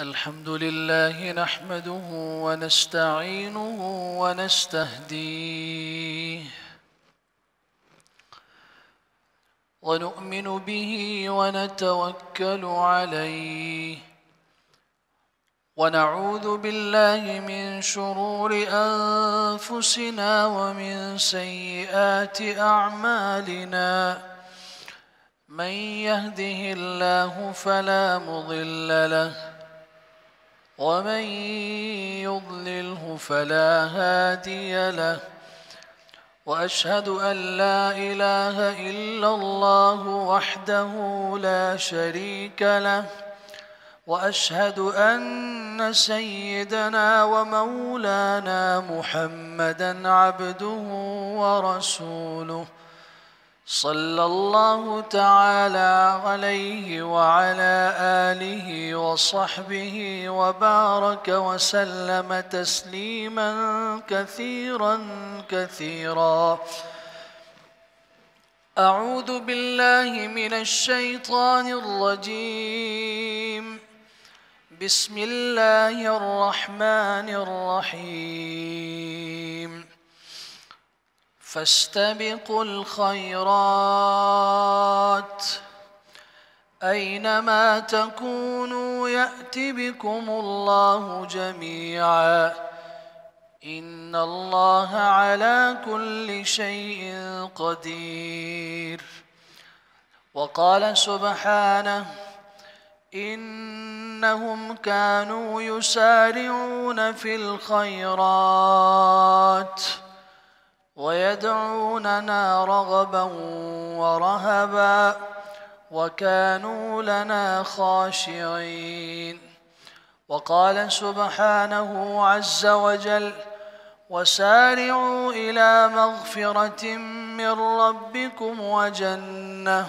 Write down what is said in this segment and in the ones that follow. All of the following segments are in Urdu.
الحمد لله نحمده ونستعينه ونستهديه ونؤمن به ونتوكل عليه ونعوذ بالله من شرور أنفسنا ومن سيئات أعمالنا. من يهده الله فلا مضل له ومن يضلله فلا هادي له، وأشهد أن لا إله إلا الله وحده لا شريك له، وأشهد أن سيدنا ومولانا محمدًا عبده ورسوله، صلى الله تعالى عليه وعلى آله وصحبه وبارك وسلم تسليما كثيرا كثيرا. أعوذ بالله من الشيطان الرجيم. بسم الله الرحمن الرحيم. فاستبقوا الخيرات أينما تكونوا يأت بكم الله جميعا، إن الله على كل شيء قدير. وقال سبحانه: إنهم كانوا يسارعون في الخيرات ويدعوننا رغبا ورهبا وكانوا لنا خاشعين. وقال سبحانه عز وجل: وسارعوا إلى مغفرة من ربكم وجنة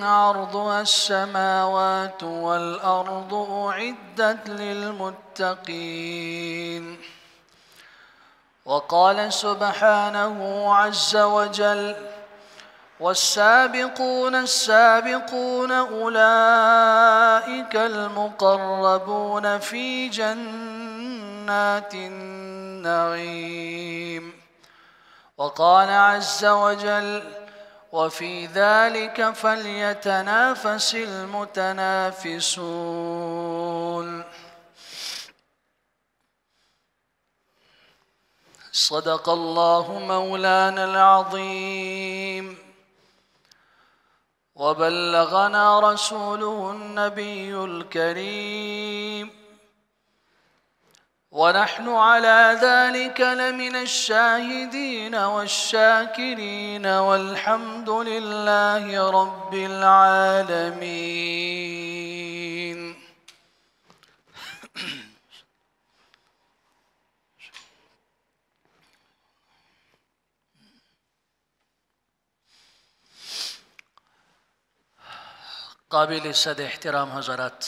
عرضها السماوات والأرض أعدت للمتقين. وقال سبحانه عز وجل: والسابقون السابقون أولئك المقربون في جنات النعيم. وقال عز وجل: وفي ذلك فليتنافس المتنافسون. صدق الله مولانا العظيم، وبلغنا رسوله النبي الكريم، ونحن على ذلك لمن الشاهدين والشاكرين، والحمد لله رب العالمين. قابل صد احترام حضرات،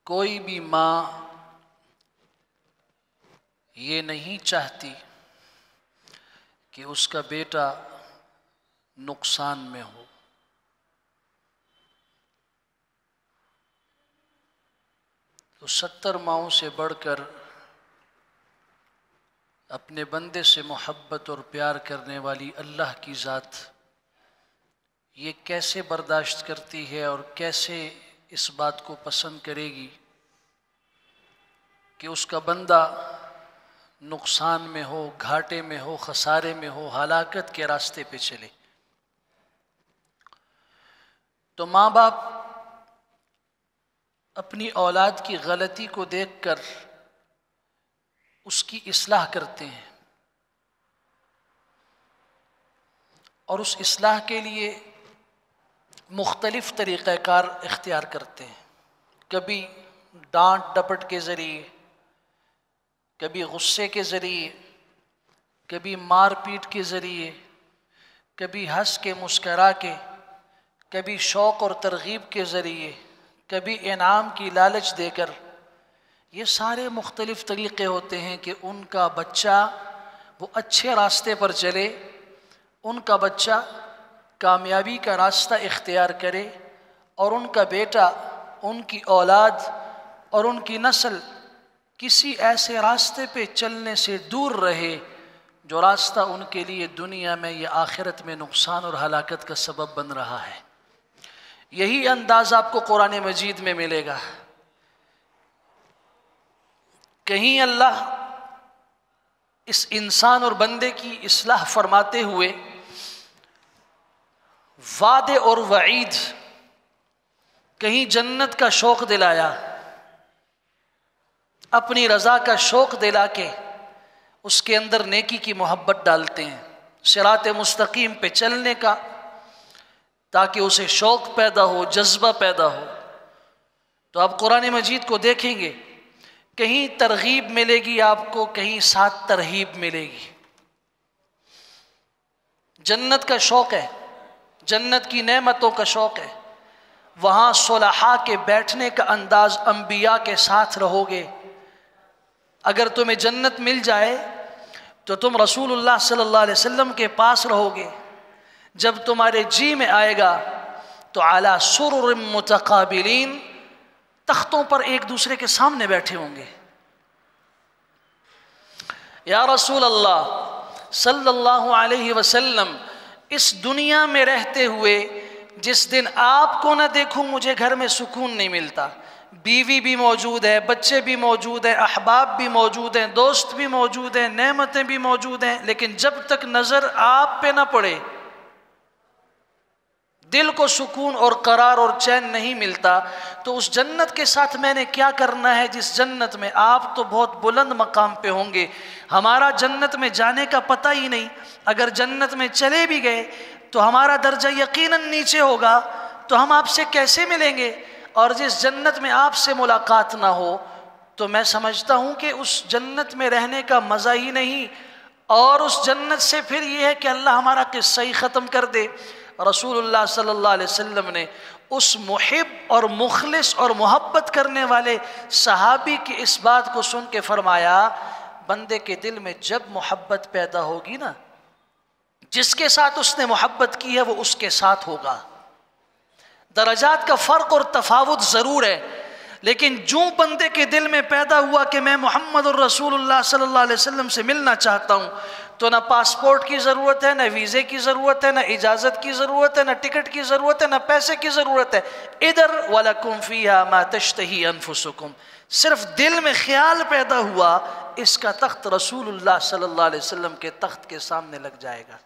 کوئی بھی ماں یہ نہیں چاہتی کہ اس کا بیٹا نقصان میں ہو. تو 70 ماؤں سے بڑھ کر اپنے بندے سے محبت اور پیار کرنے والی اللہ کی ذات یہ کیسے برداشت کرتی ہے اور کیسے اس بات کو پسند کرے گی کہ اس کا بندہ نقصان میں ہو، گھاٹے میں ہو، خسارے میں ہو، ہلاکت کے راستے پہ چلے. تو ماں باپ اپنی اولاد کی غلطی کو دیکھ کر اس کی اصلاح کرتے ہیں، اور اس اصلاح کے لیے مختلف طریقہ کار اختیار کرتے ہیں. کبھی ڈانٹ ڈپٹ کے ذریعے، کبھی غصے کے ذریعے، کبھی مار پیٹ کے ذریعے، کبھی ہنس کے مسکرا کے، کبھی شوق اور ترغیب کے ذریعے، کبھی انعام کی لالچ دے کر. یہ سارے مختلف طریقے ہوتے ہیں کہ ان کا بچہ وہ اچھے راستے پر چلے ان کا بچہ کامیابی کا راستہ اختیار کرے اور ان کا بیٹا، ان کی اولاد اور ان کی نسل کسی ایسے راستے پہ چلنے سے دور رہے جو راستہ ان کے لیے دنیا میں یا آخرت میں نقصان اور ہلاکت کا سبب بن رہا ہے۔ یہی انداز آپ کو قرآن مجید میں ملے گا۔ کہیں اللہ اس انسان اور بندے کی اصلاح فرماتے ہوئے وعدے اور وعید، کہیں جنت کا شوق دلایا، اپنی رضا کا شوق دلا کے اس کے اندر نیکی کی محبت ڈالتے ہیں، صراط مستقیم پہ چلنے کا، تاکہ اسے شوق پیدا ہو، جذبہ پیدا ہو۔ تو آپ قرآن مجید کو دیکھیں گے، کہیں ترغیب ملے گی آپ کو، کہیں ساتھ ترہیب ملے گی۔ جنت کا شوق ہے، جنت کی نعمتوں کا شوق ہے، وہاں صلحاء کے بیٹھنے کا انداز، انبیاء کے ساتھ رہو گے۔ اگر تمہیں جنت مل جائے تو تم رسول اللہ صلی اللہ علیہ وسلم کے پاس رہو گے۔ جب تمہارے جی میں آئے گا تو علی سرر متقابلین، تختوں پر ایک دوسرے کے سامنے بیٹھے ہوں گے۔ یا رسول اللہ صلی اللہ علیہ وسلم، اس دنیا میں رہتے ہوئے جس دن آپ کو نہ دیکھوں مجھے گھر میں سکون نہیں ملتا۔ بیوی بھی موجود ہے، بچے بھی موجود ہیں، احباب بھی موجود ہیں، دوست بھی موجود ہیں، نعمتیں بھی موجود ہیں، لیکن جب تک نظر آپ پہ نہ پڑے دل کو سکون اور قرار اور چین نہیں ملتا۔ تو اس جنت کے ساتھ میں نے کیا کرنا ہے جس جنت میں آپ تو بہت بلند مقام پہ ہوں گے، ہمارا جنت میں جانے کا پتہ ہی نہیں۔ اگر جنت میں چلے بھی گئے تو ہمارا درجہ یقیناً نیچے ہوگا، تو ہم آپ سے کیسے ملیں گے؟ اور جس جنت میں آپ سے ملاقات نہ ہو تو میں سمجھتا ہوں کہ اس جنت میں رہنے کا مزہ ہی نہیں۔ اور اس جنت سے پھر یہ ہے کہ اللہ ہمارا قصہ ہی ختم کر دے۔ رسول اللہ صلی اللہ علیہ وسلم نے اس محب اور مخلص اور محبت کرنے والے صحابی کی اس بات کو سن کے فرمایا، بندے کے دل میں جب محبت پیدا ہوگی نا، جس کے ساتھ اس نے محبت کی ہے وہ اس کے ساتھ ہوگا۔ درجات کا فرق اور تفاوت ضرور ہے، لیکن جو بندے کے دل میں پیدا ہوا کہ میں محمد الرسول اللہ صلی اللہ علیہ وسلم سے ملنا چاہتا ہوں، تو نہ پاسپورٹ کی ضرورت ہے، نہ ویزے کی ضرورت ہے، نہ اجازت کی ضرورت ہے، نہ ٹکٹ کی ضرورت ہے، نہ پیسے کی ضرورت ہے۔ ادھر وَلَكُمْ فِيهَا مَا تَشْتَهِي أَنفُسُكُمْ، صرف دل میں خیال پیدا ہوا، اس کا تخت رسول اللہ صلی اللہ علیہ وسلم کے تخت کے سامنے لگ جائے گا۔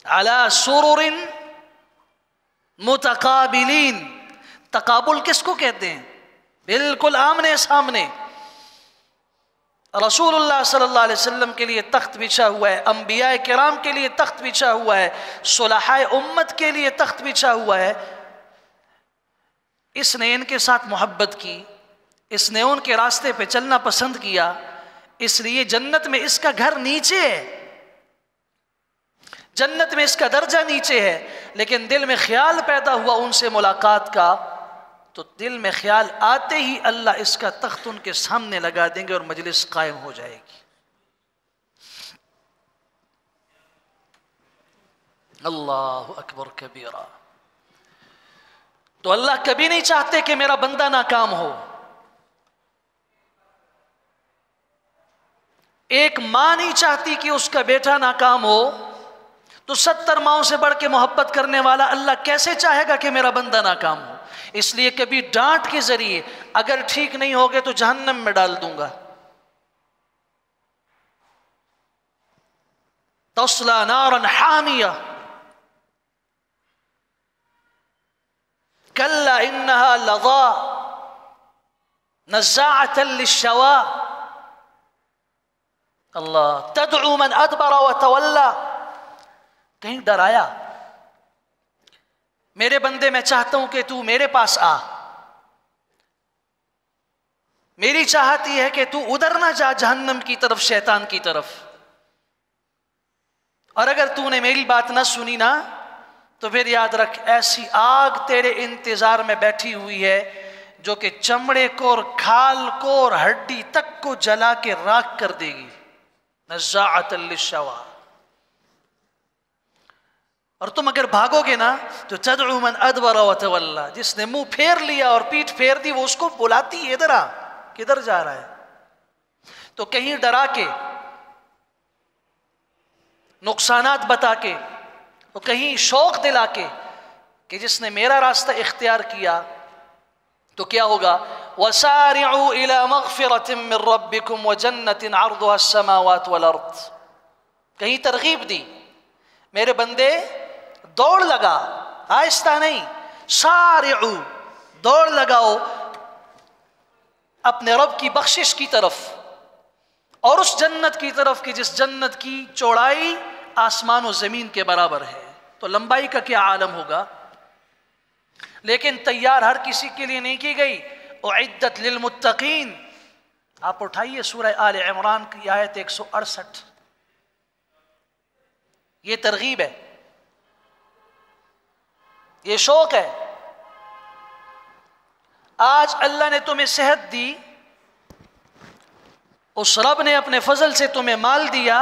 عَلَى سُرُرٍ متقابلین، تقابل کس کو کہتے ہیں؟ بالکل آمنے سامنے۔ رسول اللہ صلی اللہ علیہ وسلم کے لیے تخت بچھا ہوا ہے، انبیاء کرام کے لیے تخت بچھا ہوا ہے، صلحاء امت کے لیے تخت بچھا ہوا ہے۔ اس نے ان کے ساتھ محبت کی، اس نے ان کے راستے پہ چلنا پسند کیا، اس لیے جنت میں اس کا گھر نیچے ہے، جنت میں اس کا درجہ نیچے ہے، لیکن دل میں خیال پیدا ہوا ان سے ملاقات کا، تو دل میں خیال آتے ہی اللہ اس کا تخت ان کے سامنے لگا دیں گے اور مجلس قائم ہو جائے گی۔ اللہ اکبر کبیرہ۔ تو اللہ کبھی نہیں چاہتے کہ میرا بندہ ناکام ہو۔ ایک ماں نہیں چاہتی کہ اس کا بیٹا ناکام ہو، تو 70 ماؤں سے بڑھ کے محبت کرنے والا اللہ کیسے چاہے گا کہ میرا بندہ ناکام ہو؟ اس لیے کبھی ڈانٹ کے ذریعے اگر ٹھیک نہیں ہوگے تو جہنم میں ڈال دوں گا۔ تَصْلَى نَارًا حَامِيَةً كَلَّا إِنَّهَا لَظَىٰ نَزَّاعَةً لِلشَّوَىٰ اللہ تَدْعُو مَنْ أَدْبَرَ وَتَوَلَّىٰ۔ کہیں ڈرایا، میرے بندے میں چاہتا ہوں کہ تو میرے پاس آ، میری چاہت یہ ہے کہ تو ادھر نہ جا جہنم کی طرف، شیطان کی طرف، اور اگر تو نے میری بات نہ سنی نا تو پھر یاد رکھ ایسی آگ تیرے انتظار میں بیٹھی ہوئی ہے جو کہ چمڑے کو اور کھال کو اور ہڈی تک کو جلا کے راکھ کر دے گی۔ نزاعۃ للشوا. اور تم اگر بھاگو گے نا تو تدعو من ادبر وتولى، جس نے منہ پھیر لیا اور پیٹھ پھیر دی وہ اس کو بلاتی ہے ادھر آ، کدھر جا رہا ہے. تو کہیں ڈرا کے، نقصانات بتا کے، اور کہیں شوق دلا کے کہ جس نے میرا راستہ اختیار کیا تو کیا ہوگا. وَسَارِعُوا إِلَى مَغْفِرَةٍ مِّن رَبِّكُمْ وَجَنَّةٍ عَرْضُهَا السَّمَاوَاتُ وَالْأَرْضِ. کہیں ترغیب دی، میرے بندے دوڑ لگا، آہستہ نہیں، سارعو، دوڑ لگاؤ اپنے رب کی بخشش کی طرف اور اس جنت کی طرف کہ جس جنت کی چوڑائی آسمان و زمین کے برابر ہے. تو لمبائی کا کیا عالم ہوگا. لیکن تیار ہر کسی کے لیے نہیں کی گئی. اعدت للمتقین. آپ اٹھائیے سورہ آل عمران کی آیت 168. یہ ترغیب ہے، یہ شوق ہے. آج اللہ نے تمہیں صحت دی، اس رب نے اپنے فضل سے تمہیں مال دیا،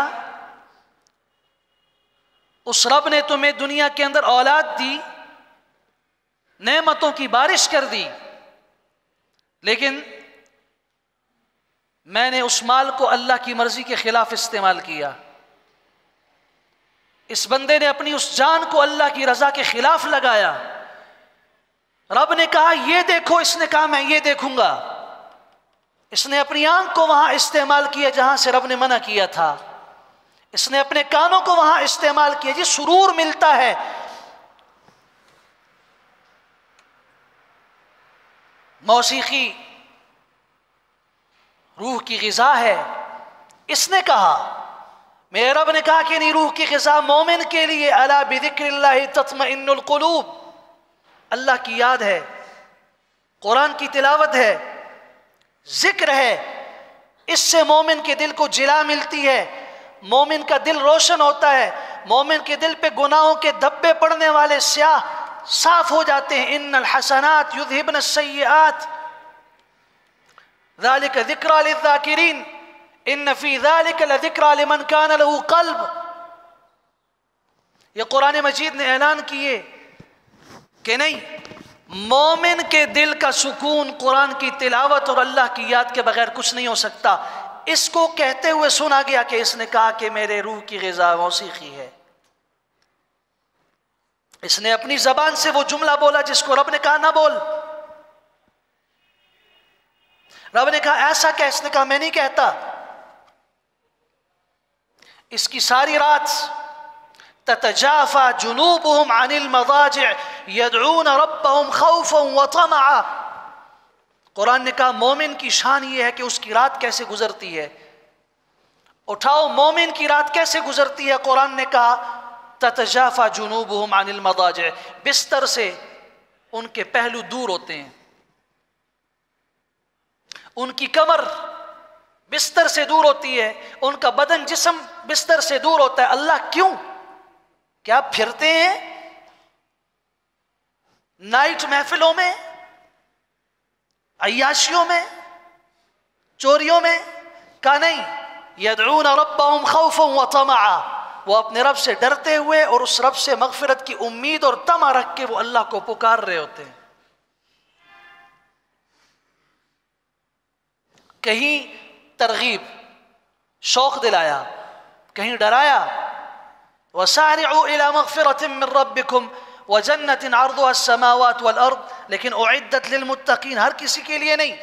اس رب نے تمہیں دنیا کے اندر اولاد دی، نعمتوں کی بارش کر دی، لیکن میں نے اس مال کو اللہ کی مرضی کے خلاف استعمال کیا. اس بندے نے اپنی اس جان کو اللہ کی رضا کے خلاف لگایا. رب نے کہا یہ دیکھو، اس نے کہا میں یہ دیکھوں گا. اس نے اپنی آنکھ کو وہاں استعمال کیا جہاں سے رب نے منع کیا تھا. اس نے اپنے کانوں کو وہاں استعمال کیا. جی سرور ملتا ہے، موسیقی روح کی غذا ہے. اس نے کہا، میرے رب نے کہا کہ نہیں، روح کی غذا مومن کے لیے الا بذکر اللہ تطمئن القلوب. اللہ کی یاد ہے، قرآن کی تلاوت ہے، ذکر ہے، اس سے مومن کے دل کو جلا ملتی ہے، مومن کا دل روشن ہوتا ہے، مومن کے دل پہ گناہوں کے دھبے پڑنے والے سیاہ صاف ہو جاتے ہیں. ان الحسنات یذہبن السیئات ذالک ذکری للذاکرین ان فی ذالک لذکری لمن کان لہ قلب. یہ قرآن مجید نے اعلان کیے کہ نہیں، مومن کے دل کا سکون قرآن کی تلاوت اور اللہ کی یاد کے بغیر کچھ نہیں ہو سکتا. اس کو کہتے ہوئے سنا گیا کہ اس نے کہا کہ میرے روح کی غذا موسیقی ہے. اس نے اپنی زبان سے وہ جملہ بولا جس کو رب نے کہا نہ بول. رب نے کہا ایسا کہ، اس نے کہا میں نہیں کہتا. اس کی ساری رات تتجافى جنوبهم عن المضاجع يدعون ربهم خوفا وطمعا. قرآن نے کہا مومن کی شان یہ ہے کہ اس کی رات کیسے گزرتی ہے. اٹھاؤ مومن کی رات کیسے گزرتی ہے. قرآن نے کہا تتجافى جنوبهم عن المضاجع، بستر سے ان کے پہلو دور ہوتے ہیں، ان کی کمر بستر سے دور ہوتی ہے، ان کا بدن جسم بستر سے دور ہوتا ہے. اللہ کیوں؟ کیا پھرتے ہیں نائٹ محفلوں میں، عیاشیوں میں، چوریوں میں؟ کہا نہیں، یدعون ربهم خوفا وطمعا. وہ اپنے رب سے ڈرتے ہوئے اور اس رب سے مغفرت کی امید اور طمع رکھ کے وہ اللہ کو پکار رہے ہوتے ہیں. کہیں ترغیب، شوق دلایا، کہیں ڈرایا. وَسَارِعُوا إِلَى مَغْفِرَةٍ مِّن رَبِّكُمْ وَجَنَّةٍ عَرْضُهَا السَّمَاوَاتُ وَالْأَرْضِ. لیکن اعدت للمتقین، ہر کسی کے لیے نہیں.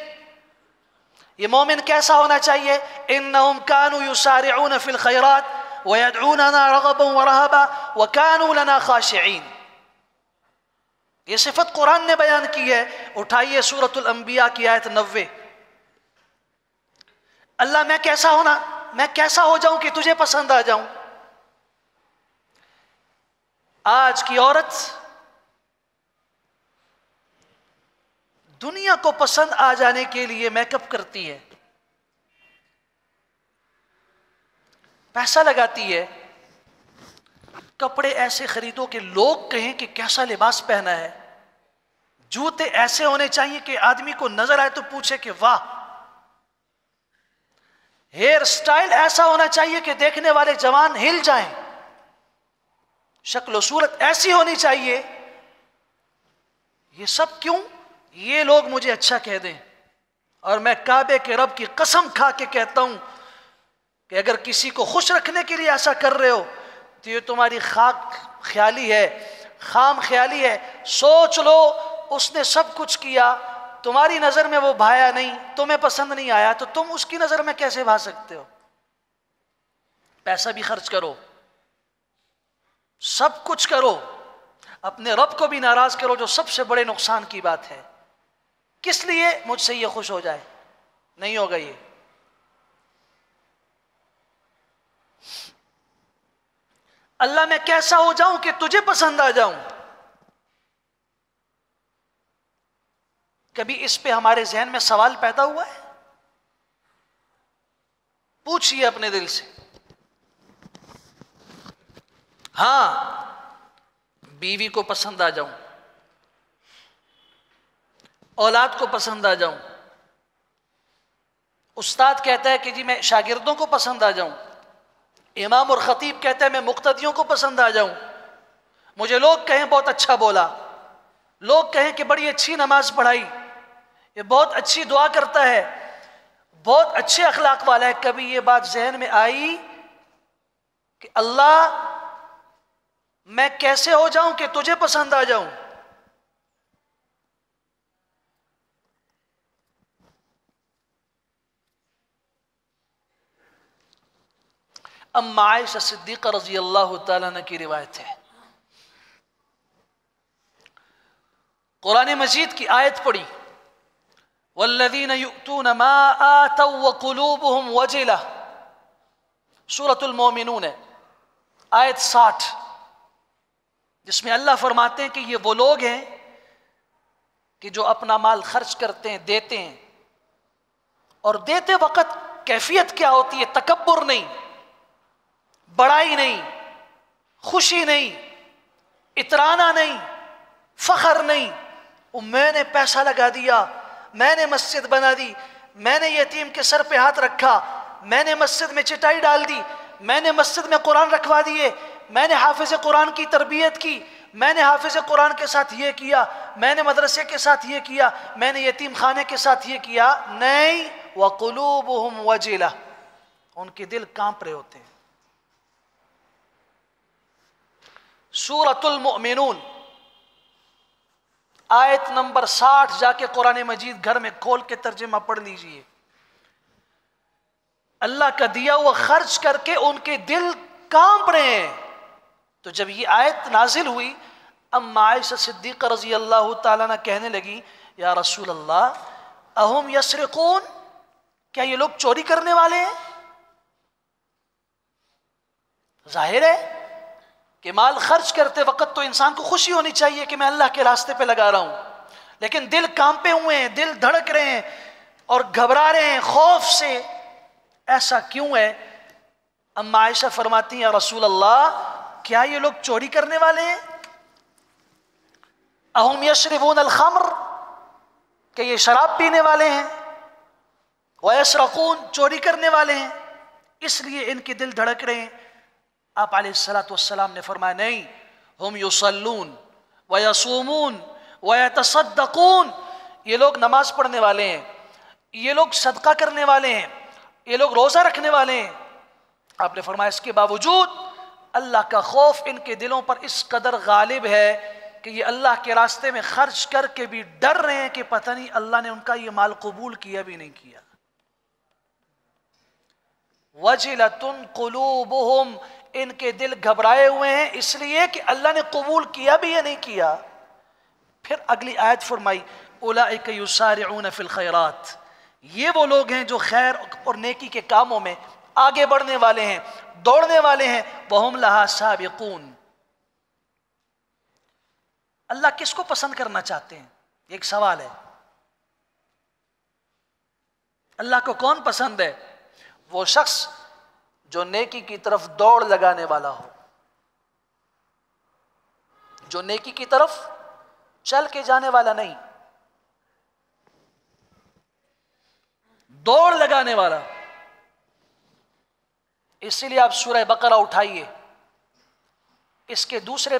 یہ مومن کیسا ہونا چاہیے؟ إِنَّهُمْ كَانُوا يُسَارِعُونَ فِي الْخَيْرَاتِ وَيَدْعُونَنَا رَغَبًا وَرَهَبًا وَكَانُوا لَنَا خَاشِعِينَ. یہ صفت قرآن نے بیان کی ہے. اٹھائیے سورۃ الانبیاء کی آیت 90. اللہ میں کیسا ہو جاؤں کہ تجھے پسند آ جاؤں. آج کی عورت دنیا کو پسند آ جانے کے لیے میک اپ کرتی ہے، پیسہ لگاتی ہے، کپڑے ایسے خریدو کہ لوگ کہیں کہ کیسا لباس پہنا ہے، جوتے ایسے ہونے چاہیے کہ آدمی کو نظر آئے تو پوچھے کہ واہ. ہیئر سٹائل ایسا ہونا چاہیے کہ دیکھنے والے جوان ہل جائیں، شکل و صورت ایسی ہونی چاہیے. یہ سب کیوں؟ یہ لوگ مجھے اچھا کہہ دیں. اور میں کعبے کے رب کی قسم کھا کے کہتا ہوں کہ اگر کسی کو خوش رکھنے کے لیے ایسا کر رہے ہو تو یہ تمہاری خیالی ہے، خام خیالی ہے. سوچ لو اس نے سب کچھ کیا، تمہاری نظر میں وہ بھایا نہیں، تمہیں پسند نہیں آیا، تو تم اس کی نظر میں کیسے بھا سکتے ہو؟ پیسہ بھی خرچ کرو، سب کچھ کرو، اپنے رب کو بھی ناراض کرو جو سب سے بڑے نقصان کی بات ہے. کس لیے؟ مجھ سے یہ خوش ہو جائے. نہیں ہوگا یہ. اللہ میں کیسا ہو جاؤں کہ تجھے پسند آ جاؤں؟ کبھی اس پہ ہمارے ذہن میں سوال پیدا ہوا ہے؟ پوچھئے اپنے دل سے. ہاں، بیوی کو پسند آ جاؤں، اولاد کو پسند آ جاؤں. استاد کہتا ہے کہ جی میں شاگردوں کو پسند آ جاؤں. امام اور خطیب کہتا ہے میں مقتدیوں کو پسند آ جاؤں. مجھے لوگ کہیں بہت اچھا بولا، لوگ کہیں کہ بڑی اچھی نماز پڑھائی، یہ بہت اچھی دعا کرتا ہے، بہت اچھے اخلاق والا ہے. کبھی یہ بات ذہن میں آئی کہ اللہ میں کیسے ہو جاؤں کہ تجھے پسند آ جاؤں؟ اما عائشہ صدیقہ رضی اللہ تعالیٰ عنہ کی روایت ہے، قرآن مجید کی آیت پڑھی والذین یؤتون ما آتوا وقلوبهم وجلہ، سورۃ المومنون ہے، آیت 60، جس میں اللہ فرماتے ہیں کہ یہ وہ لوگ ہیں کہ جو اپنا مال خرچ کرتے ہیں، دیتے ہیں، اور دیتے وقت کیفیت کیا ہوتی ہے؟ تکبر نہیں، بڑائی نہیں، خوشی نہیں، اترانا نہیں، فخر نہیں. میں نے پیسہ لگا دیا، میں نے مسجد بنا دی، میں نے یتیم کے سر پہ ہاتھ رکھا، میں نے مسجد میں چٹائی ڈال دی، میں نے مسجد میں قرآن رکھوا دیے، میں نے حافظ قرآن کی تربیت کی، میں نے حافظ قرآن کے ساتھ یہ کیا، میں نے مدرسے کے ساتھ یہ کیا، میں نے یتیم خانے کے ساتھ یہ کیا. نہیں، وَقُلُوبُهُمْ وَجِلَةٌ، ان کے دل کانپ رہے ہوتے ہیں. سورۃ المؤمنون آیت نمبر 60 جا کے قرآن مجید گھر میں کھول کے ترجمہ پڑھ لیجئے. اللہ کا دیا ہوا خرچ کر کے ان کے دل کانپ رہے ہیں. تو جب یہ آیت نازل ہوئی، اما عائشہ صدیقہ رضی اللہ تعالیٰ عنہ کہنے لگی یا رسول اللہ اہم یسرقون، کیا یہ لوگ چوری کرنے والے ہیں؟ ظاہر ہے کہ مال خرچ کرتے وقت تو انسان کو خوشی ہونی چاہیے کہ میں اللہ کے راستے پہ لگا رہا ہوں، لیکن دل کانپے ہوئے ہیں، دل دھڑک رہے ہیں اور گھبرا رہے ہیں خوف سے. ایسا کیوں ہے؟ اما عائشہ فرماتی ہیں یا رسول اللہ کیا یہ لوگ چوری کرنے والے ہیں؟ اہم یشربون الخمر، کہ یہ شراب پینے والے ہیں؟ ویسرقون، چوری کرنے والے ہیں، اس لیے ان کے دل دھڑک رہے ہیں. آپ علیہ السلام نے فرمایا نہیں، ہم یصلون ویصومون ویتصدقون، یہ لوگ نماز پڑھنے والے ہیں، یہ لوگ صدقہ کرنے والے ہیں، یہ لوگ روزہ رکھنے والے ہیں. آپ نے فرمایا اس کے باوجود اللہ کا خوف ان کے دلوں پر اس قدر غالب ہے کہ یہ اللہ کے راستے میں خرچ کر کے بھی ڈر رہے ہیں کہ پتہ نہیں اللہ نے ان کا یہ مال قبول کیا بھی نہیں کیا. وجلۃ قلوبہم، ان کے دل گھبرائے ہوئے ہیں اس لیے کہ اللہ نے قبول کیا بھی یا نہیں کیا. پھر اگلی آیت فرمائی اولئک یسارعون فی الخیرات، یہ وہ لوگ ہیں جو خیر اور نیکی کے کاموں میں آگے بڑھنے والے ہیں، دوڑنے والے ہیں. وہم لہا سابقون. اللہ کس کو پسند کرنا چاہتے ہیں؟ یہ ایک سوال ہے. اللہ کو کون پسند ہے؟ وہ شخص جو نیکی کی طرف دوڑ لگانے والا ہو، جو نیکی کی طرف چل کے جانے والا نہیں، دوڑ لگانے والا. اسی لیے آپ سورہ بقرہ اٹھائیے، اس کے دوسرے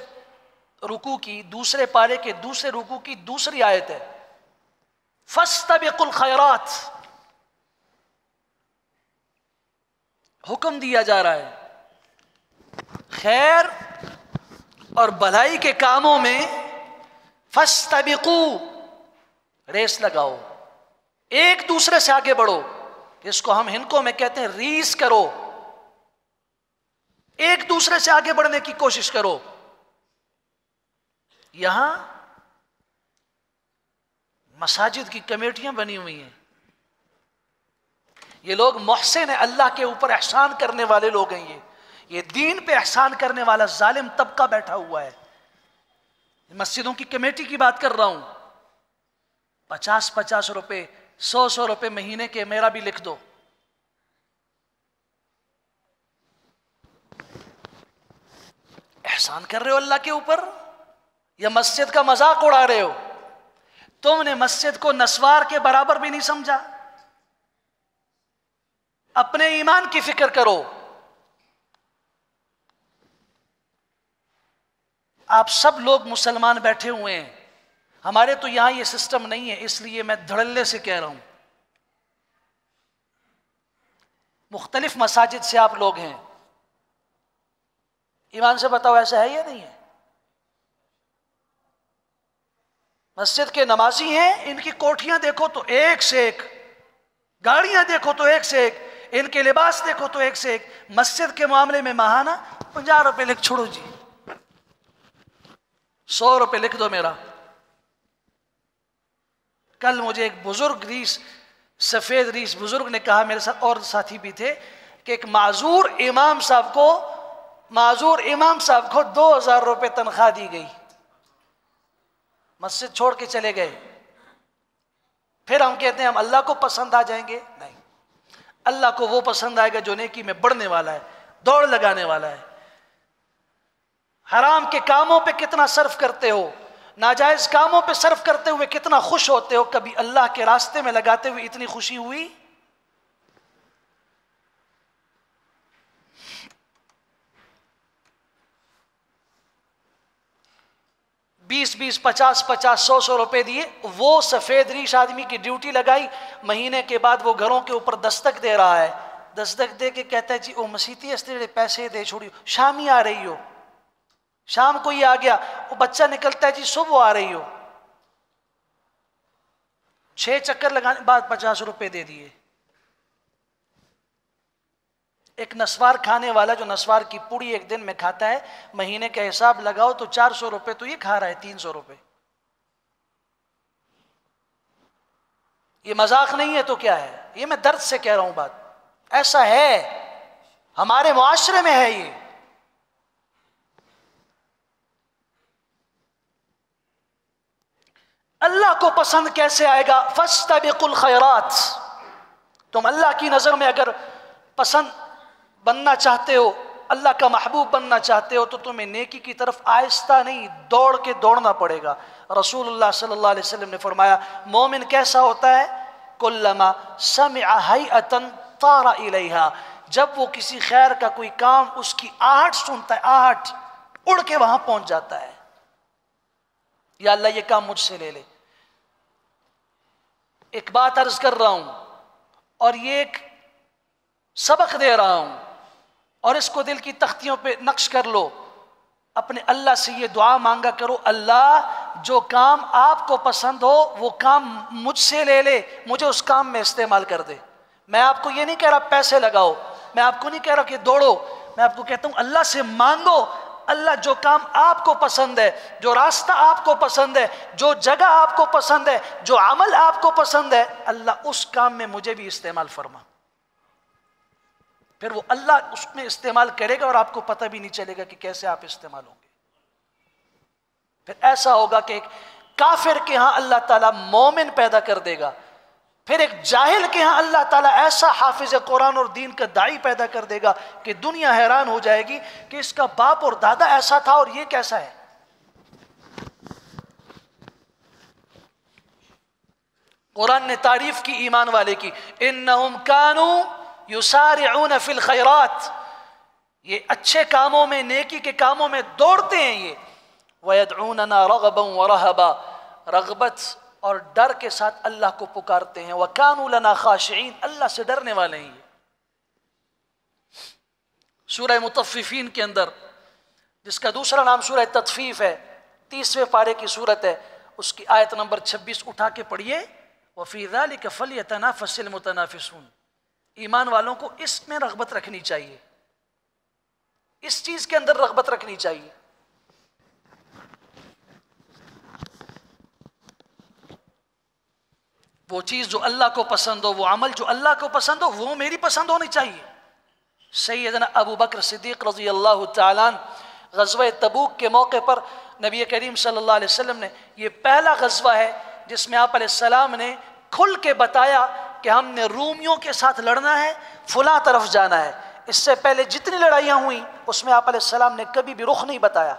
رکوع کی، دوسرے پارے کے دوسرے رکوع کی دوسری آیت ہے، فاستبقوا الخیرات، حکم دیا جا رہا ہے خیر اور بھلائی کے کاموں میں فاستبقوا، ریس لگاؤ، ایک دوسرے سے آگے بڑھو، جس کو ہم ہندکوں میں کہتے ہیں ریس کرو، ایک دوسرے سے آگے بڑھنے کی کوشش کرو۔ یہاں مساجد کی کمیٹیاں بنی ہوئی ہیں، یہ لوگ محسن ہیں، اللہ کے اوپر احسان کرنے والے لوگ ہیں، یہ دین پہ احسان کرنے والا ظالم طبقہ بیٹھا ہوا ہے۔ مسجدوں کی کمیٹی کی بات کر رہا ہوں، 50 روپے، 100 روپے مہینے کے میرا بھی لکھ دو۔ احسان کر رہے ہو اللہ کے اوپر یا مسجد کا مذاق اڑا رہے ہو؟ تم نے مسجد کو نسوار کے برابر بھی نہیں سمجھا۔ اپنے ایمان کی فکر کرو۔ آپ سب لوگ مسلمان بیٹھے ہوئے ہیں، ہمارے تو یہاں یہ سسٹم نہیں ہے، اس لیے میں دھڑلے سے کہہ رہا ہوں۔ مختلف مساجد سے آپ لوگ ہیں، ایمان سے بتاؤ ایسا ہے یا نہیں ہے؟ مسجد کے نمازی ہیں، ان کی کوٹھیاں دیکھو تو ایک سے ایک، گاڑیاں دیکھو تو ایک سے ایک، ان کے لباس دیکھو تو ایک سے ایک۔ مسجد کے معاملے میں ماہانہ 50 روپے لکھ چھوڑو جی، 100 روپے لکھ دو میرا۔ کل مجھے ایک بزرگ ریس، سفید ریس بزرگ نے کہا، میرے ساتھ اور ساتھی بھی تھے، کہ ایک معذور امام صاحب کو 2000 روپے تنخواہ دی گئی، مسجد چھوڑ کے چلے گئے۔ پھر ہم کہتے ہیں ہم اللہ کو پسند آ جائیں گے؟ نہیں، اللہ کو وہ پسند آئے گا جو نیکی میں بڑھنے والا ہے، دوڑ لگانے والا ہے۔ حرام کے کاموں پہ کتنا صرف کرتے ہو، ناجائز کاموں پہ صرف کرتے ہوئے کتنا خوش ہوتے ہو، کبھی اللہ کے راستے میں لگاتے ہوئے اتنی خوشی ہوئی؟ بیس 50 100 روپے دیے، وہ سفید ریش آدمی کی ڈیوٹی لگائی، مہینے کے بعد وہ گھروں کے اوپر دستک دے رہا ہے، دستک دے کے کہتا ہے جی او مسیتی استے پیسے دے چھوڑی، شام ہی آ رہی ہو، شام کو ہی آ گیا۔ وہ بچہ نکلتا ہے جی صبح آ رہی ہو، 6 چکر لگانے بعد 50 روپے دے دیے۔ ایک نسوار کھانے والا جو نسوار کی پوڑی ایک دن میں کھاتا ہے، مہینے کا حساب لگاؤ تو 400 روپے تو یہ کھا رہا ہے، 300 روپے۔ یہ مذاق نہیں ہے تو کیا ہے؟ یہ میں درد سے کہہ رہا ہوں، بات ایسا ہے، ہمارے معاشرے میں ہے یہ۔ اللہ کو پسند کیسے آئے گا؟ فاستبقوا الخیرات، تم اللہ کی نظر میں اگر پسند بننا چاہتے ہو، اللہ کا محبوب بننا چاہتے ہو، تو تمہیں نیکی کی طرف آہستہ نہیں، دوڑ کے دوڑنا پڑے گا۔ رسول اللہ صلی اللہ علیہ وسلم نے فرمایا مومن کیسا ہوتا ہے؟ کلما سمع ہیئۃ طار الیہا، جب وہ کسی خیر کا کوئی کام، اس کی آہٹ سنتا ہے، آہٹ اڑ کے وہاں پہنچ جاتا ہے، یا اللہ یہ کام مجھ سے لے لے۔ ایک بات عرض کر رہا ہوں اور یہ ایک سبق دے رہا ہوں، اور اس کو دل کی تختیوں پہ نقش کر لو، اپنے اللہ سے یہ دعا مانگا کرو، اللہ جو کام آپ کو پسند ہو وہ کام مجھ سے لے لے، مجھے اس کام میں استعمال کر دے۔ میں آپ کو یہ نہیں کہہ رہا پیسے لگاؤ، میں آپ کو نہیں کہہ رہا کہ دوڑو، میں آپ کو کہتا ہوں اللہ سے مانگو، اللہ جو کام آپ کو پسند ہے، جو راستہ آپ کو پسند ہے، جو جگہ آپ کو پسند ہے، جو عمل آپ کو پسند ہے، اللہ اس کام میں مجھے بھی استعمال فرما۔ پھر وہ اللہ اس میں استعمال کرے گا اور آپ کو پتہ بھی نہیں چلے گا کہ کیسے آپ استعمال ہوں گے۔ پھر ایسا ہوگا کہ ایک کافر کے ہاں اللہ تعالیٰ مومن پیدا کر دے گا، پھر ایک جاہل کے ہاں اللہ تعالیٰ ایسا حافظ قرآن اور دین کا داعی پیدا کر دے گا کہ دنیا حیران ہو جائے گی کہ اس کا باپ اور دادا ایسا تھا اور یہ کیسا ہے۔ قرآن نے تعریف کی ایمان والے کی، انہم کانوا یسارعون فی الخیرات، یہ اچھے کاموں میں، نیکی کے کاموں میں دوڑتے ہیں یہ. وَيَدْعُونَنَا رَغَبًا وَرَهَبًا، رغبت اور ڈر کے ساتھ اللہ کو پکارتے ہیں. وَكَانُوا لَنَا خَاشِعِينَ، اللہ سے ڈرنے والے ہیں. سورہ مطففین کے اندر، جس کا دوسرا نام سورہ تطفیف ہے، 30ویں پارے کی سورت ہے، اس کی آیت نمبر 26 اٹھا کے پڑھیے. وَفِي ذَلِكَ فَلْيَتَنَافَسِ الْمُتَنَافِسُونَ. ایمان والوں کو اس میں رغبت رکھنی چاہیے، اس چیز کے اندر رغبت رکھنی چاہیے. وہ چیز جو اللہ کو پسند ہو، وہ عمل جو اللہ کو پسند ہو، وہ میری پسند ہونی چاہیے. سیدنا ابو بکر صدیق رضی اللہ تعالیٰ عنہ غزوہ تبوک کے موقع پر نبی کریم صلی اللہ علیہ وسلم نے، یہ پہلا غزوہ ہے جس میں آپ علیہ السلام نے کھل کے بتایا کہ ہم نے رومیوں کے ساتھ لڑنا ہے، فلاں طرف جانا ہے. اس سے پہلے جتنی لڑائیاں ہوئیں اس میں آپ علیہ السلام نے کبھی بھی رخ نہیں بتایا.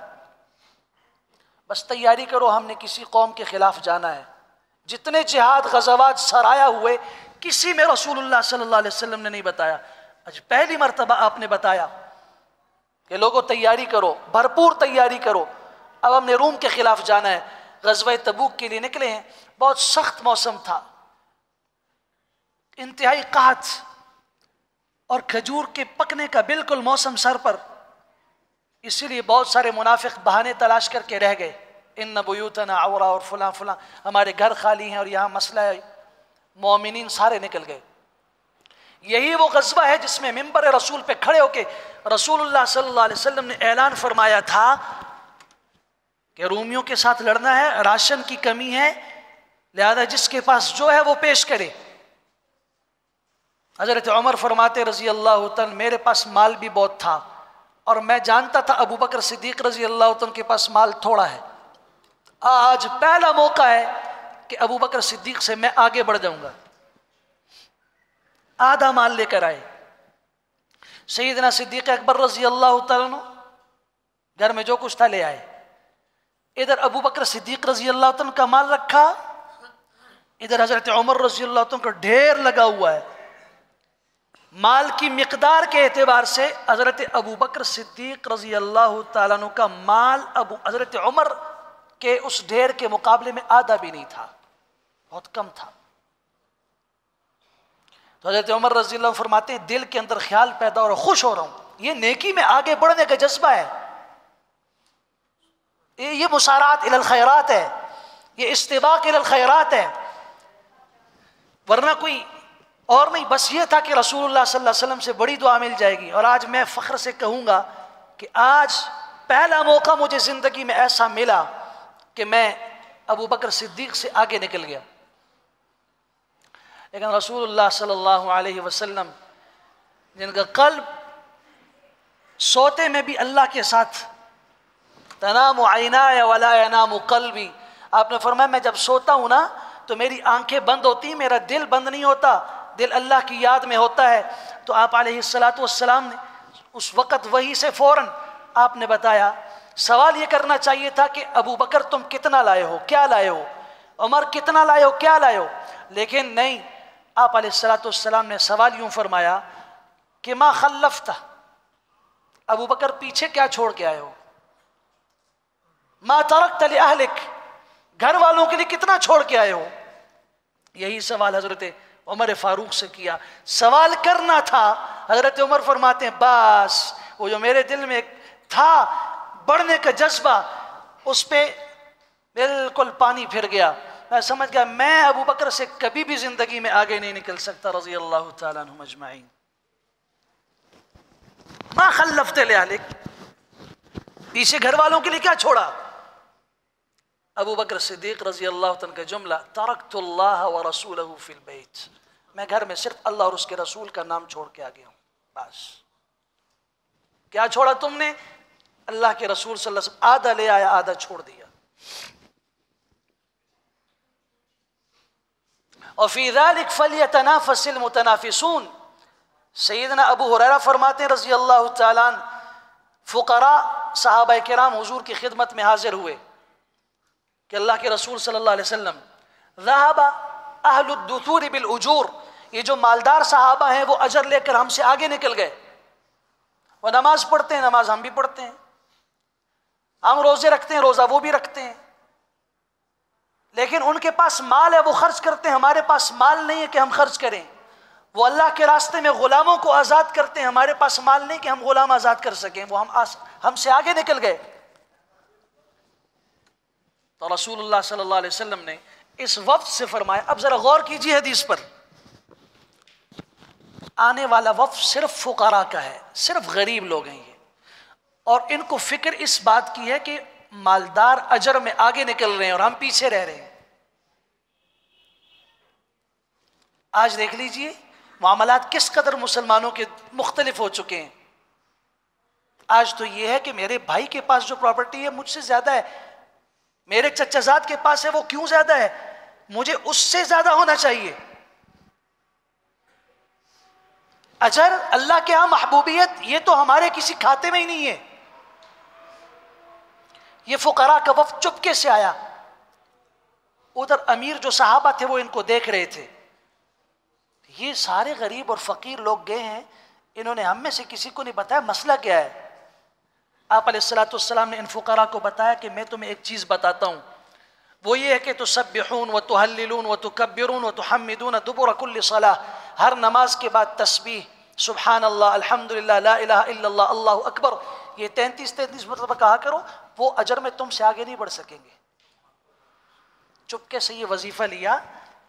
بس تیاری کرو، ہم نے کسی قوم کے خلاف جانا ہے. جتنے جہاد غزوات سرایا ہوئے کسی میں رسول اللہ صلی اللہ علیہ وسلم نے نہیں بتایا. آج پہلی مرتبہ آپ نے بتایا کہ لوگوں تیاری کرو، بھرپور تیاری کرو، اب ہم نے روم کے خلاف جانا ہے. غزوہ تبوک کے لیے نکلے ہیں. بہت سخت موسم تھا، انتہائی قحط اور کھجور کے پکنے کا بالکل موسم سر پر. اسی لیے بہت سارے منافق بہانے تلاش کر کے رہ گئے، ان بیوتنا عورا، اور فلاں فلاں، ہمارے گھر خالی ہیں اور یہاں مسئلہ ہے. مومنین سارے نکل گئے. یہی وہ غزوہ ہے جس میں منبر رسول پہ کھڑے ہو کے رسول اللہ صلی اللہ علیہ وسلم نے اعلان فرمایا تھا کہ رومیوں کے ساتھ لڑنا ہے، راشن کی کمی ہے، لہذا جس کے پاس جو ہے وہ پیش کرے. حضرت عمر فرماتے رضی اللہ تعالیٰ، میرے پاس مال بھی بہت تھا اور میں جانتا تھا ابو بکر صدیق رضی اللہ تعالیٰ کے پاس مال تھوڑا ہے. آج پہلا موقع ہے کہ ابو بکر صدیق سے میں آگے بڑھ جاؤں گا. آدھا مال لے کر آئے. سیدنا صدیق اکبر رضی اللہ تعالیٰ عنہ گھر میں جو کچھ تھا لے آئے. ادھر ابو بکر صدیق رضی اللہ تعالیٰ کا مال رکھا، ادھر حضرت عمر رضی اللہ تعالیٰ کا ڈھیر لگا ہوا ہے. مال کی مقدار کے اعتبار سے حضرت ابو بکر صدیق رضی اللہ تعالیٰ عنہ کا مال حضرت عمر کے اس ڈھیر کے مقابلے میں آدھا بھی نہیں تھا، بہت کم تھا. تو حضرت عمر رضی اللہ عنہ فرماتے ہیں دل کے اندر خیال پیدا ہو رہا، خوش ہو رہا ہوں. یہ نیکی میں آگے بڑھنے کا جذبہ ہے، یہ مسارعات الی الخیرات ہے، یہ استباق الی الخیرات ہے. ورنہ کوئی اور نہیں، بس یہ تھا کہ رسول اللہ صلی اللہ علیہ وسلم سے بڑی دعا مل جائے گی. اور آج میں فخر سے کہوں گا کہ آج پہلا موقع مجھے زندگی میں ایسا ملا کہ میں ابو بکر صدیق سے آگے نکل گیا. لیکن رسول اللہ صلی اللہ علیہ وسلم جن کا قلب سوتے میں بھی اللہ کے ساتھ، تنام عینای ولا ینام قلبی، آپ نے فرمایا میں جب سوتا ہوں نا تو میری آنکھیں بند ہوتی ہیں، میرا دل بند نہیں ہوتا، دل اللہ کی یاد میں ہوتا ہے. تو آپ علیہ السلام نے اس وقت وہی سے فوراً آپ نے بتایا. سوال یہ کرنا چاہیے تھا کہ ابو بکر تم کتنا لائے ہو، کیا لائے ہو، عمر کتنا لائے ہو، کیا لائے ہو، لیکن نہیں، آپ علیہ السلام نے سوال یوں فرمایا کہ ما خلفت، ابو بکر پیچھے کیا چھوڑ کے آئے ہو، ما ترکت لأہلک، گھر والوں کے لیے کتنا چھوڑ کے آئے ہو. یہی سوال حضرت عمر فاروق سے کیا. سوال کرنا تھا. حضرت عمر فرماتے ہیں بس وہ جو میرے دل میں تھا بڑھنے کا جذبہ، اس پہ بالکل پانی پھر گیا. میں سمجھ گیا میں ابو بکر سے کبھی بھی زندگی میں آگے نہیں نکل سکتا رضی اللہ تعالیٰ عنہم اجمعین. ما خلفت لأہلک، پیچھے گھر والوں کے لیے کیا چھوڑا. ابو بکر صدیق رضی اللہ عنہ کا جملہ، ترکت اللہ ورسولہ فی البیت، میں گھر میں صرف اللہ اور اس کے رسول کا نام چھوڑ کے آ گیا ہوں. بس کیا چھوڑا تم نے، اللہ کے رسول صلی اللہ علیہ وسلم، آدھا لے آیا آدھا چھوڑ دیا. وفی ذلک فلیتنافس المتنافسون. سیدنا ابو ہریرہ فرماتے ہیں رضی اللہ تعالیٰ عنہ، فقراء صحابہ کرام حضور کی خدمت میں حاضر ہوئے کہ اللہ کے رسول صلی اللہ علیہ وسلم، ذہب اہل الدثور بالاجور، یہ جو مالدار صحابہ ہیں وہ اجر لے کر ہم سے آگے نکل گئے. وہ نماز پڑھتے ہیں، نماز ہم بھی پڑھتے ہیں، ہم روزے رکھتے ہیں، روزہ وہ بھی رکھتے ہیں، لیکن ان کے پاس مال ہے وہ خرچ کرتے ہیں، ہمارے پاس مال نہیں ہے کہ ہم خرچ کریں۔ وہ اللہ کے راستے میں غلاموں کو آزاد کرتے ہیں، ہمارے پاس مال نہیں کہ ہم غلام آزاد کر سکیں، وہ ہم سے آگے نکل گئے۔ تو رسول اللہ صلی اللہ علیہ وسلم نے اس وفد سے فرمایا، اب ذرا غور کیجیے حدیث پر، آنے والا وفد صرف فقراء کا ہے، صرف غریب لوگ ہیں یہ، اور ان کو فکر اس بات کی ہے کہ مالدار اجر میں آگے نکل رہے ہیں اور ہم پیچھے رہ رہے ہیں۔ آج دیکھ لیجئے معاملات کس قدر مسلمانوں کے مختلف ہو چکے ہیں۔ آج تو یہ ہے کہ میرے بھائی کے پاس جو پراپرٹی ہے مجھ سے زیادہ ہے، میرے چچا زاد کے پاس ہے وہ کیوں زیادہ ہے، مجھے اس سے زیادہ ہونا چاہیے۔ اجر اللہ کے ہاں، محبوبیت یہ تو ہمارے کسی کھاتے میں ہی نہیں ہے۔ یہ فقراء کا وفد چپکے سے آیا، ادھر امیر جو صحابہ تھے وہ ان کو دیکھ رہے تھے، یہ سارے غریب اور فقیر لوگ گئے ہیں، انہوں نے ہم میں سے کسی کو نہیں بتایا مسئلہ کیا ہے۔ آپ علیہ السلام نے ان فقراء کو بتایا کہ میں تمہیں ایک چیز بتاتا ہوں، وہ یہ ہے کہ تسبحون وتہللون وتکبرون وتحمدون دبر کل صلاۃ، ہر نماز کے بعد تسبیح، سبحان اللہ، الحمدللہ، لا الہ الا اللہ، اللہ اکبر، یہ 33 مرتبہ کہا کرو، وہ اجر میں تم سے آگے نہیں بڑھ سکیں گے۔ چپکے سے یہ وظیفہ لیا،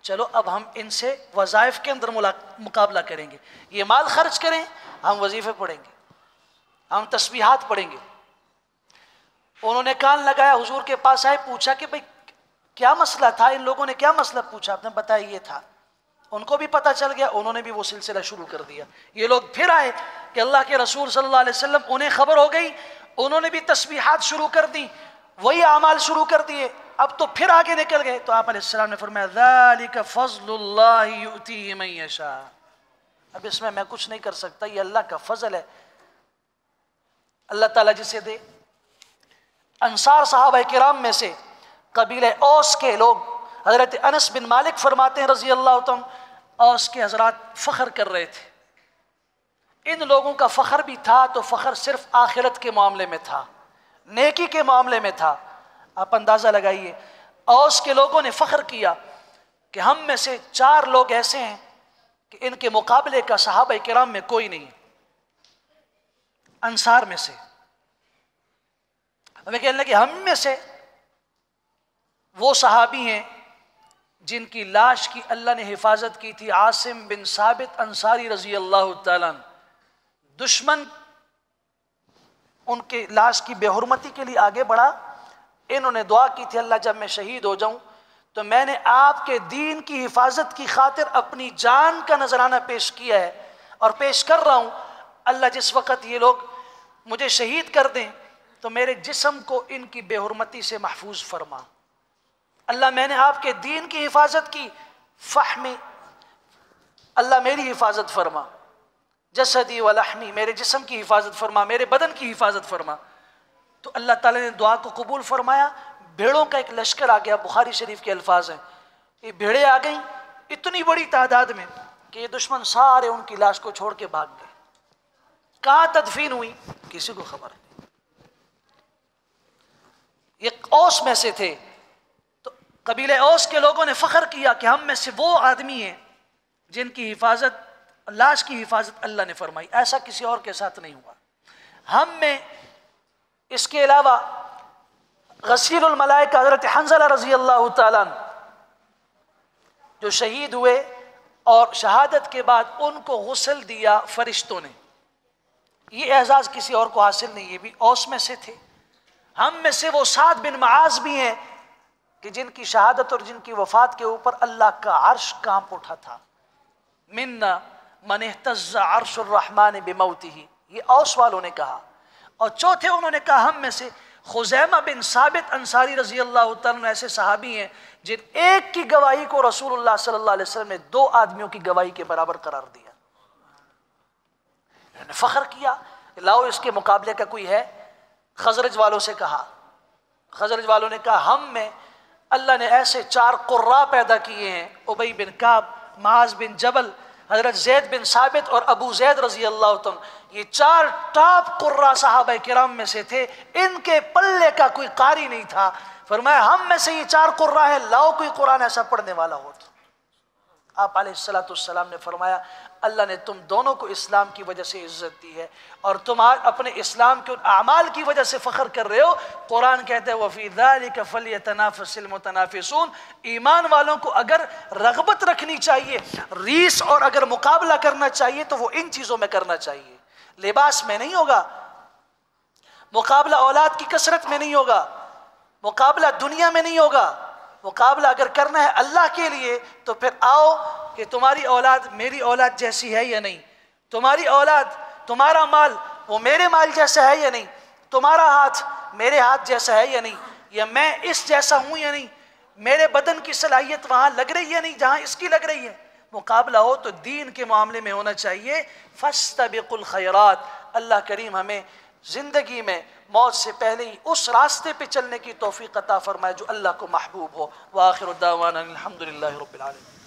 چلو اب ہم ان سے وظائف کے اندر مقابلہ کریں گے، یہ مال خرچ کریں، ہم وظیفے پڑھیں گے، ہم تسبیحات پڑھیں گے۔ انہوں نے کان لگایا، حضور کے پاس آئے، پوچھا کہ بھئی کیا مسئلہ تھا، ان لوگوں نے کیا مسئلہ پوچھا، آپ نے بتایا یہ تھا، ان کو بھی پتہ چل گیا، انہوں نے بھی وہ سلسلہ شروع کر دیا۔ یہ لوگ پھر آئے کہ اللہ کے رسول صلی اللہ علیہ وسلم، انہیں خبر ہو گئی، انہوں نے بھی تسبیحات شروع کر دی، وہی اعمال شروع کر دیے، اب تو پھر آگے نکل گئے۔ تو آپ علیہ السلام نے فرمایا ذالک فضل اللہ یؤتیہ من یشاء، اب اس میں کچھ نہیں کر سکتا، یہ اللہ کا فضل ہے، اللہ تعالیٰ جسے دے۔ انصار صحابہ کرام میں سے قبیلہ اوس کے لوگ، حضرت انس بن مالک فرماتے ہیں رضی اللہ عنہ، اوس کے حضرات فخر کر رہے تھے، ان لوگوں کا فخر بھی تھا تو فخر صرف آخرت کے معاملے میں تھا، نیکی کے معاملے میں تھا۔ آپ اندازہ لگائیے، اوس کے لوگوں نے فخر کیا کہ ہم میں سے 4 لوگ ایسے ہیں کہ ان کے مقابلے کا صحابہ کرام میں کوئی نہیں۔ انصار میں سے ہمیں کہنے لگے ہم میں سے وہ صحابی ہیں جن کی لاش کی اللہ نے حفاظت کی تھی، عاصم بن ثابت انصاری رضی اللہ تعالیٰ عنہ، دشمن ان کے لاش کی بے حرمتی کے لیے آگے بڑھا، انہوں نے دعا کی تھی اللہ جب میں شہید ہو جاؤں تو میں نے آپ کے دین کی حفاظت کی خاطر اپنی جان کا نذرانہ پیش کیا ہے اور پیش کر رہا ہوں، اللہ جس وقت یہ لوگ مجھے شہید کر دیں تو میرے جسم کو ان کی بے حرمتی سے محفوظ فرما، اللہ میں نے آپ کے دین کی حفاظت کی، فحمی، اللہ میری حفاظت فرما، جسدی و لحمی، میرے جسم کی حفاظت فرما، میرے بدن کی حفاظت فرما۔ تو اللہ تعالیٰ نے دعا کو قبول فرمایا، بھیڑوں کا ایک لشکر آ گیا، بخاری شریف کے الفاظ ہیں، یہ بھیڑیں آ گئیں اتنی بڑی تعداد میں کہ یہ دشمن سارے ان کی لاش کو چھوڑ کے بھاگ گئے۔ کہاں تدفین ہوئی کسی کو خبر نہیں۔ یہ اوس میں سے تھے، تو قبیلہ اوس کے لوگوں نے فخر کیا کہ ہم میں سے وہ آدمی ہیں جن کی حفاظت، لاش کی حفاظت اللہ نے فرمائی، ایسا کسی اور کے ساتھ نہیں ہوا۔ ہم میں اس کے علاوہ غسیل الملائکہ حضرت حنظلہ رضی اللہ تعالیٰ عنہ جو شہید ہوئے اور شہادت کے بعد ان کو غسل دیا فرشتوں نے، یہ اعزاز کسی اور کو حاصل نہیں، یہ بھی اوس میں سے تھے۔ ہم میں سے وہ سعد بن معاذ بھی ہیں کہ جن کی شہادت اور جن کی وفات کے اوپر اللہ کا عرش کانپ اٹھا تھا، منا من اہتز عرش الرحمن بموتہ، یہ اوس والوں نے کہا۔ اور چوتھے انہوں نے کہا ہم میں سے خزیمہ بن ثابت انصاری رضی اللہ تعالیٰ ایسے صحابی ہیں جن ایک کی گواہی کو رسول اللہ صلی اللہ علیہ وسلم نے 2 آدمیوں کی گواہی کے برابر قرار دیا۔ انہوں نے فخر کیا، لاؤ اس کے مقابلے کا کوئی ہے؟ خزرج والوں سے کہا، خزرج والوں نے کہا ہم میں اللہ نے ایسے 4 قراء پیدا کیے ہیں، ابی بن کعب، معاذ بن جبل، حضرت زید بن ثابت اور ابو زید رضی اللہ عنہ یہ 4 ٹاپ قراء صحابہ کرام میں سے تھے، ان کے پلے کا کوئی قاری نہیں تھا۔ فرمایا ہم میں سے یہ 4 قراء ہیں، لاؤ کوئی قرآن ایسا پڑھنے والا ہو تو۔ آپ علیہ السلام نے فرمایا اللہ نے تم دونوں کو اسلام کی وجہ سے عزت دی ہے، اور تم اپنے اسلام کے ان اعمال کی وجہ سے فخر کر رہے ہو۔ قرآن کہتے ہیں وَفِي ذَلِكَ فَلْيَتَنَافَسِ الْمُتَنَافِسُونَ، ایمان والوں کو اگر رغبت رکھنی چاہیے، ریس اور اگر مقابلہ کرنا چاہیے تو وہ ان چیزوں میں کرنا چاہیے، لباس میں نہیں ہوگا، مقابلہ اولاد کی کثرت میں نہیں ہوگا، مقابلہ دنیا میں نہیں ہوگا۔ مقابلہ اگر کرنا ہے اللہ کے لیے تو پھر آؤ کہ تمہاری اولاد میری اولاد جیسی ہے یا نہیں، تمہاری اولاد تمہارا مال وہ میرے مال جیسا ہے یا نہیں، تمہارا ہاتھ میرے ہاتھ جیسا ہے یا نہیں، یا میں اس جیسا ہوں یا نہیں، میرے بدن کی صلاحیت وہاں لگ رہی ہے یا نہیں جہاں اس کی لگ رہی ہے۔ مقابلہ ہو تو دین کے معاملے میں ہونا چاہیے۔ فاستبقوا الخیرات، اللہ کریم ہمیں زندگی میں موت سے پہلے ہی اس راستے پہ چلنے کی توفیق عطا فرمائے جو اللہ کو محبوب ہو۔ وآخر دعوانا الحمدللہ رب العالمین۔